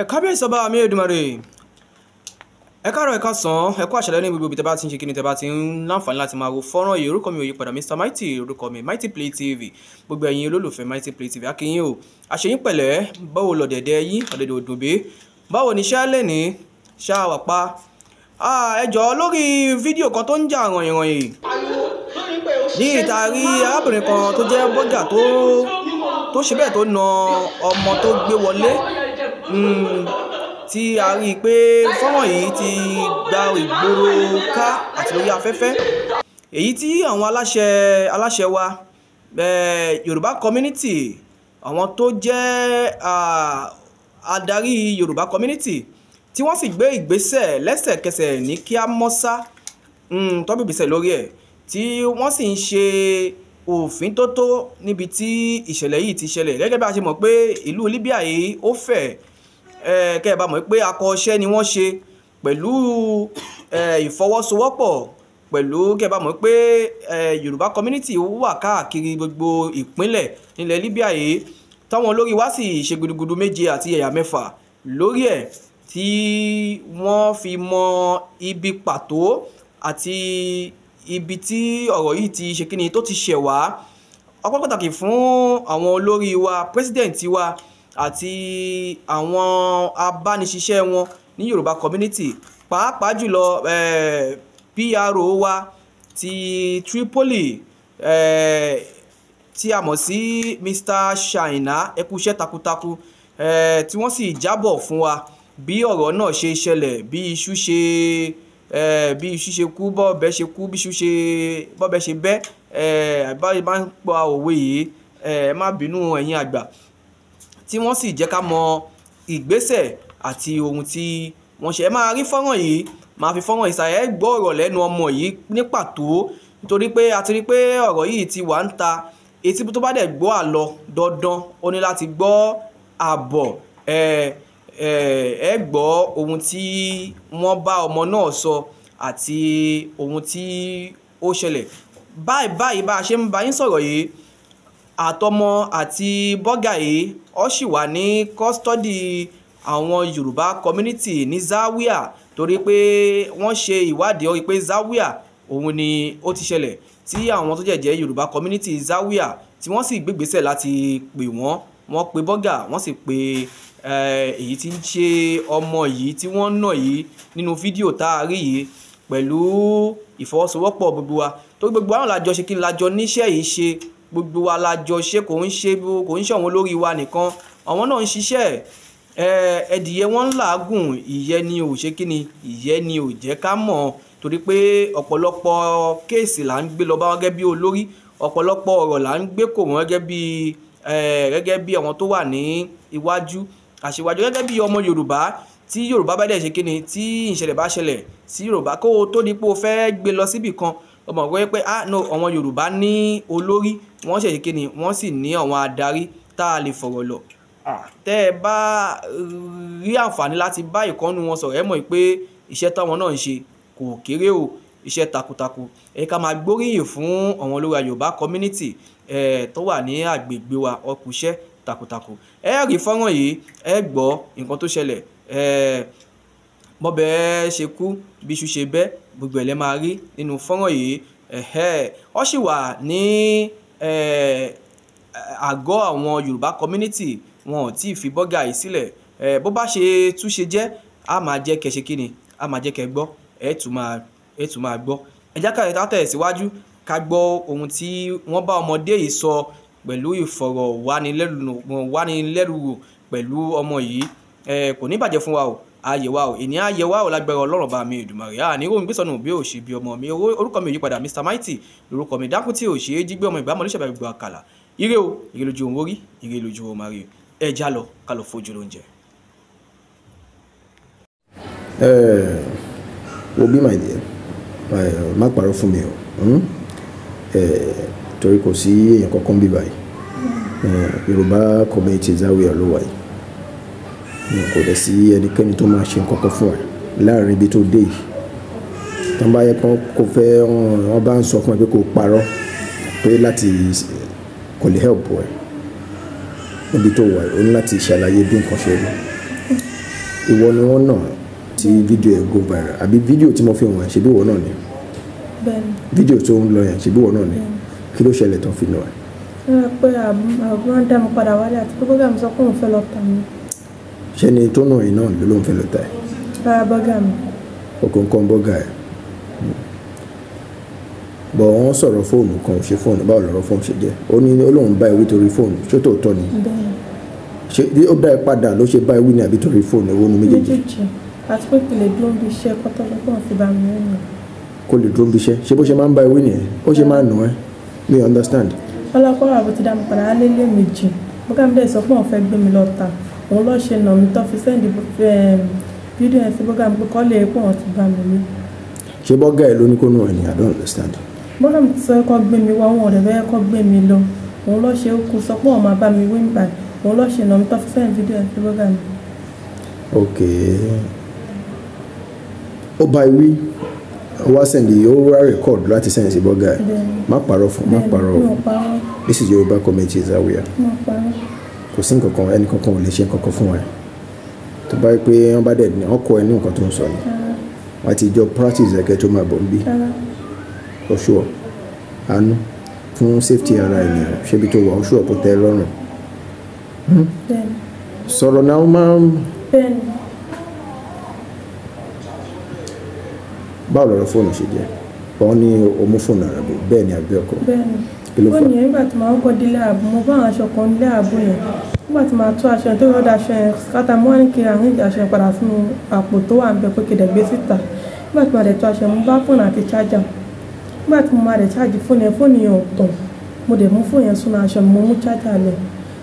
kábíyèsí ọba mi Èdùmàrè ẹ káàárọ̀ ẹ káàsán ẹ kú àṣálẹ́ ní gbogbo ibi tẹ́ bá ti ń ṣe kíni tẹ́ bá ti ń láǹfààní láti máa wo fọ́nrán yìí. Orúkọ mi ò yí padà, Mr Mighty orúkọ mi, Mighty Play TV. Gbogbo ẹ̀yin olólùfẹ́ Mighty Play TV akínyìn o, àṣeyín pẹ̀lẹ́, báwo lọ̀dẹ̀dẹ̀ yín ọ̀dẹ̀dẹ̀ òdòbé, báwo ni ṣáà lè ní ṣáà wà pa. Ẹ jọ̀ọ́ lórí fídíò kan tó ń jà rànyìnrànyìn ní ìtarí arábìnrin kan tó jẹ́ bọ́gà tó ṣe bẹ́ẹ̀ tó na ọmọ tó gbé wọlé, tí a rí i pé fọ́nrán yìí ti gba ìgboro ká àti lórí afẹ́fẹ́, èyí tí àwọn aláṣẹ wa Yorùbá community, àwọn tó jẹ́ adarí Yorùbá community, tí wọ́n sì gbé ìgbésẹ̀ lẹ́sẹ̀kẹsẹ̀ ní kíámọ́sá tó gbé ìgbésẹ̀ lórí ẹ̀, tí wọ́n sì ń ṣe òfin tó tó níbi tí ìṣẹ̀lẹ̀ yìí ti ṣẹlẹ̀. Gẹ́gẹ́ bí a ṣe mọ̀ pé ìlú Libya yìí ó fẹ̀, kẹ́ ẹ bá mọ̀ pé akọ́ṣẹ́ ni wọ́n ṣe pẹ̀lú ìfọwọ́sowọ́pọ̀ pẹ̀lú, kẹ́ ẹ bá mọ̀ pé Yorùbá community wà káàkiri gbogbo ìpínlẹ̀ nílẹ̀ Libya yìí, táwọn olórí wa sì ṣe gudugudu méje àti ẹ̀yà mẹ́fà lórí ẹ̀, tí wọ́n fi mọ ibi pàtó àti ibi tí ọ̀rọ̀ yìí ti ṣe kíni tó ti ṣẹ̀ wá. Ọpẹ́ pàtàkì fún àwọn olórí wa, president wa àti àwọn abániṣiṣẹ́ wọn ní Yorùbá community, pàápàá jùlọ PRO wa ti Tripoli, tí a mọ̀ sí Mr Shaina, ẹ kú iṣẹ́ takuntakun, tí wọ́n sì jábọ̀ fún wa bí ọ̀rọ̀ náà ṣe ṣẹlẹ̀, bí iṣu ṣe kú, bọ́ọ̀bẹ ṣe kú, bí bọ́ọ̀bẹ ṣe bẹ́, báyìí bá ń pa òwe yìí, má bínú ẹ̀yin àgbà, tí wọ́n sì jẹ́ ká mọ ìgbésẹ̀ àti ohun tí wọ́n ṣe. Ẹ máa rí fọ́nrán yìí, máa fi fọ́nrán ìsàlẹ̀ gbọ́ ọ̀rọ̀ lẹ́nu ọmọ yìí ní pàtó, nítorí pé a ti rí pé ọ̀rọ̀ yìí ti wà ń ta, etí tó bá dẹ̀ gbọ́ àlọ́ dandan ó ní láti gbọ́ àbọ̀. Ẹ gbọ́ ohun tí wọ́n bá ọmọ náà sọ àti ohun tí ó ṣẹlẹ̀. Báyìí bá a ṣe ń bá yín sọ̀rọ̀ yìí, àtọmọ àti bọ́gà yìí ó sì wà ní kọ́sítọ́dì àwọn Yorùbá community ní Zawiya, torí pé wọ́n ṣe ìwádìí ó rí pé Zawiya òun ni ó ti ṣẹlẹ̀, tí àwọn tó jẹ́ Yorùbá community Zawiya tí wọ́n sì gbégbésẹ̀ láti pè wọ́n pe bọ́gà, wọ́n sì pe èyí tí ń ṣe ọmọ yìí tí wọ́n nà yìí nínú fídíò tá a rí yìí, pẹ̀lú ìfọwọ́sowọ́pọ̀ gbogbo wa, tó gbogbo àwọn làjọ ṣe kí n lájọ níṣẹ́ yìí ṣe, gbogbo wa lájọ ṣe, kò ń ṣe àwọn olórí wa nìkan, àwọn náà ń ṣiṣẹ́. Ẹdìyẹ wọn ń làágùn, ìyẹ́ ni ò ṣe kí ni, ìyẹ́ ni ò jẹ́ ká mọ̀, torí pé ọ̀pọ̀lọpọ̀ kéèsì là ń gbé lọ bá wọn gẹ́gẹ́ bí olórí, ọ̀pọ̀lọpọ̀ ọ̀rọ̀ là ń gbé kò wọ́n gẹ́gẹ́ bí àwọn tó wà ní iwájú àṣewájú, gẹ́gẹ́ bí ọmọ Yorùbá, tí Yorùbá bá dẹ̀ ṣe kí ni, tí ìṣẹ̀lẹ̀ bá ṣẹlẹ̀ sí Yorùbá, kó o tó ní pé o fẹ́ gbé lọ síbì kan, ọmọ ọ̀gbọ́n pé no, àwọn Yorùbá ní olórí, wọ́n ṣe kí ni, wọ́n sì ní àwọn adarí tá a lè fọ̀rọ̀ lọ. Tẹ́ ẹ bá rí àǹfààní láti bá ìkọ́nú wọn sọ̀rọ̀, ẹ mọ̀ pé iṣẹ́ táwọn náà ń ṣe kò kéré o, iṣẹ́ takuntakun. Ká máa gbóríyìn fún àwọn olórí Yorùbá community tó wà ní àgbègbè wa, ó kú iṣẹ́ takuntakun. Ẹ rí fọ́nrán yìí, ẹ gbọ́ nǹkan tó ṣẹlẹ̀, bọ́bẹ̀ ṣe kú, bí iṣu ṣe bẹ́, gbogbo ẹ̀ lẹ́ máa rí nínú fọ́nrán yìí. Ó sì wà ní àgọ́ àwọn Yorùbá community, wọn ò tí ì fi bọ́gà yìí sílẹ̀. Bó bá ṣe tún ṣe jẹ́, a máa jẹ́ kẹ́ ṣe kí ni, a máa jẹ́ kẹ́ gbọ́, ẹ tún máa gbọ́. Ẹ jẹ́ ká tẹ̀síwájú ká gbọ́ ohun tí wọ́n bá ọmọdé yìí sọ pẹ̀lú ìfọ̀rọ̀wánilẹ́nuwò pẹ̀lú ọmọ yìí. Kò ní bàjẹ́ fún wa o, ayé wa o, ènìyàn ayé wa o, lágbára Ọlọ́run bá mi Èdùmàrè. Ní ohun gbésọ̀nù bí ò ṣe bí ọmọ mi. Orúkọ mi ò yí padà, Mr Mighty lórúkọ mi, dákú tí ò ṣe é jí gbé ọmọ ìgbàmọ̀ lóṣèlú gbogbo àkàlà. Ire o, ire lójú òun orí, ire lójú òun máa rí o. Ẹ já lọ ká lọ fojú lóúnjẹ. Wo bí my dear, má parọ́ fún mi o, torí kò sí èèyàn kankan bí báyìí. Yorùbá community Zawiya ló wà yìí, kò dẹ̀ sí ẹnikẹ́ni tó máa ṣe nǹkan kan fún ẹ láàrin ibi tó dé yìí. Tán bá yẹ kán kó fẹ́, wọ́n bá ń sọ fún ẹ pé kò parọ́, pé láti kò lè help ẹ níbi tó wà, ó ní láti ṣàlàyé bí nǹkan ṣe rí. ìwọ ni wọ́n náà tí fídíò ẹ̀ go viral àbí fídíò tí mo fi wọ̀n ṣe bí ìwọ náà ni fídíò tó ń lọ yẹn ṣe bí ìwọ náà ni kí ló ṣẹlẹ̀ tó fi nù ẹ̀. ẹ pé àbúrò ń dá mi padà wálé àti pé bọ́gà mi sọ pé òun fẹ́ lọ tà mí. ṣé ni tó nà yìí náà ló ń fẹ́ lọ tà ẹ̀. rárá bọ́gà mi. ọkọ̀ọ̀kan bọ́gà ẹ̀ bọ̀ wọ́n sọ̀rọ̀ fóònù kan ṣe fóònù báwo lọ́rọ̀ fóònù ṣe jẹ́ ó ní olóhùn bá ewé torí fóònù ṣé tòótọ́ ni ṣé ó dá ẹ padà ló ṣe bá ewé ni àbí torí fóònù owó nu méjèèjì. àti pé kò lè dúró bí iṣẹ́ kọ́tọ́lọ́gbọ̀n fi bá mi rìn. kò lè dúró bí iṣẹ́ ṣé bó ṣe máa ń bá ewé nìyẹn ó ṣe máa ń nù ẹ́ mi understand. ọlọ́pàá àbò ti dá mi padà lé méjì bọ́gà mi dẹ̀ sọ pé òun fẹ́ gbé mi lọ ta òun lọ́ọ́ ṣe nà mí tó fi sẹ́ndì fídíò ẹ̀ sí bọ́gà mi pé kọ́ lè pọ̀ wọ́n ti bá mi rí. ṣé bọ́gà ẹ̀ ló ní kó nù ẹ̀ ni I don't understand. bọ́gà mi ti sọ kọ́ gbé mi wá òun ọ̀rẹ́ bẹ́ẹ̀ kọ́ gbé mi lọ òun lọ́ọ́ ṣe kú sọ pé òun máa bá mi wí nígbà òun lọ́ọ́ ṣe nà mí tó fi sẹ́ndì fídíò ẹ̀ sí bọ́gà mi. ok ó bá wí wá sẹ́ndì ó wá rẹ́kọ̀d láti sẹ́ndì sí bọ́gà ẹ̀ má parọ́ fún má parọ́ this is Yorùbá Community Zaria kò sí nǹkan kan ẹnì kankan ò lè ṣe nǹkan kan fún ẹ tó bá yẹ pé wọ́n bá dẹ̀ ní ọkọ ẹ ní nǹkan tó ń sọ ni wọ́n ti jọ practice ẹ̀kẹ́ tó máa bọ̀ ń bí for sure àánú fún safety ara ènìyàn ṣébi tó wà ó ṣùọ́ kó tẹ́ ẹ lọ́rùn sọ̀rọ̀ náà ó máa ń. báwo lọ́rọ̀ fóònù ṣe jẹ́ wọ́n ní o mú fóònù ara bò bẹ́ẹ̀ ni àbí ọkọ. bẹ́ẹ̀ni fóònù yẹn nígbà tí màá kọ́ délé ààbò mo bá àwọn aṣọ kan nílé ààbò yẹn nígbà tí màá tó aṣọ yẹn tó rọ́ọ̀dà aṣọ yẹn kátà mo wá ní kí àwọn ìdí aṣọ yẹn padà sínú àpò tó wà ń bẹ pé kí dẹ̀ gbé síta nígbà tí màá dẹ̀ tó aṣọ yẹn mo bá fóònù àti chájà nígbà tí mo máa dẹ̀ chájì fóònù yẹn ò tàn mo dẹ̀ mú fóònù yẹn sínú aṣọ mo mú chájà lọ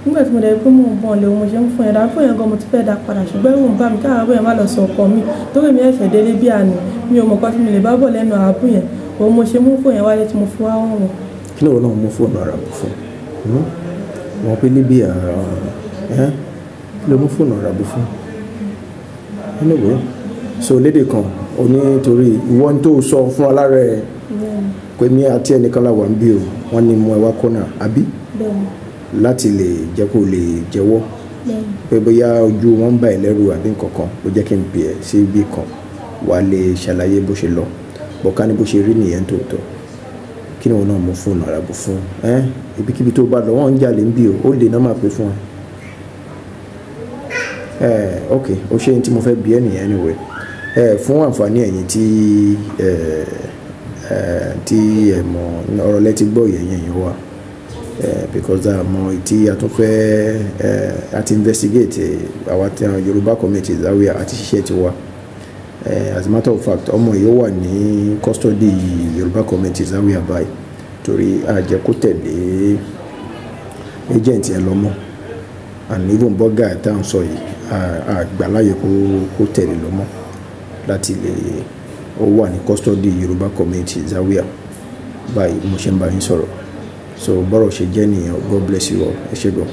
nígbà tí mo dẹ̀ pé mo bọ̀ lé mo ṣe ń fóònù yẹn dá fóònù yẹn gan mo ti fẹ́ dá padà ṣùgbọ́n ìwọ̀n bá mi káwọn àbúyẹn má lọ sọ ọkọ mi torí mi ẹ̀ṣẹ̀ délé bí àná mi ò mọ̀ kọ́ tí mi lè bá bọ̀ lẹ́nu ààbò yẹn òun mo ṣe mú fóònù yẹn wálé tí mo fi wá wọ̀n. kí ló náà mú fóònù ara bò fún wọn pé níbi kí ló mú fóònù ara bò fún anyway so lédè kan o ní torí ìwọ́n tó sọ fún alára ẹ pé mi àti ẹnìkan làwọn ń bí o wọ́n ní mú ẹ wá kọ́nà àbí láti lè jẹ́ kó lè jẹ́wọ́ pé bóyá ojú wọn ń bá ẹ lẹ́rù àbí nǹkan kan ló jẹ́ kí n pè ẹ́ sí ibi kan wà á lè ṣàlàyé bó ṣe lọ bọ́ká ní bó ṣe rí nìyẹn tòótọ́ kí ni wọn náà mú fóònù ara bò fún ibikíbi tó bá lọ wọn ń jalè ń bí o ó lè náà máa pè fún ẹ ok ó ṣe ní tí mo fẹ́ bí ẹ nìyẹn anyway fún àǹfààní ẹ̀yin tí ẹ mọ̀ ọ̀rọ̀ lẹ́tí gbọ́ yẹn wá because àmọ́ tí a tún fẹ́ àti investigate àwa tí Yorùbá Community Zaria àti ṣiṣẹ́ ti wá as a matter of fact ọmọ yìí wà ní custody Yorùbá Community Zaria báyìí torí àjẹ́ kó tẹ̀lé agent ẹ lọ́mọ and even bọ́gà tá à ń sọ yìí àgbàláyè kó tẹ̀lé lọ́mọ láti lè ó wà ní custody Yorùbá Community Zaria báyìí mo ṣe ń bá yín sọ̀rọ̀ so bọ́rọ̀ ṣe jẹ́ nìyẹn God bless you all ẹ ṣé gan.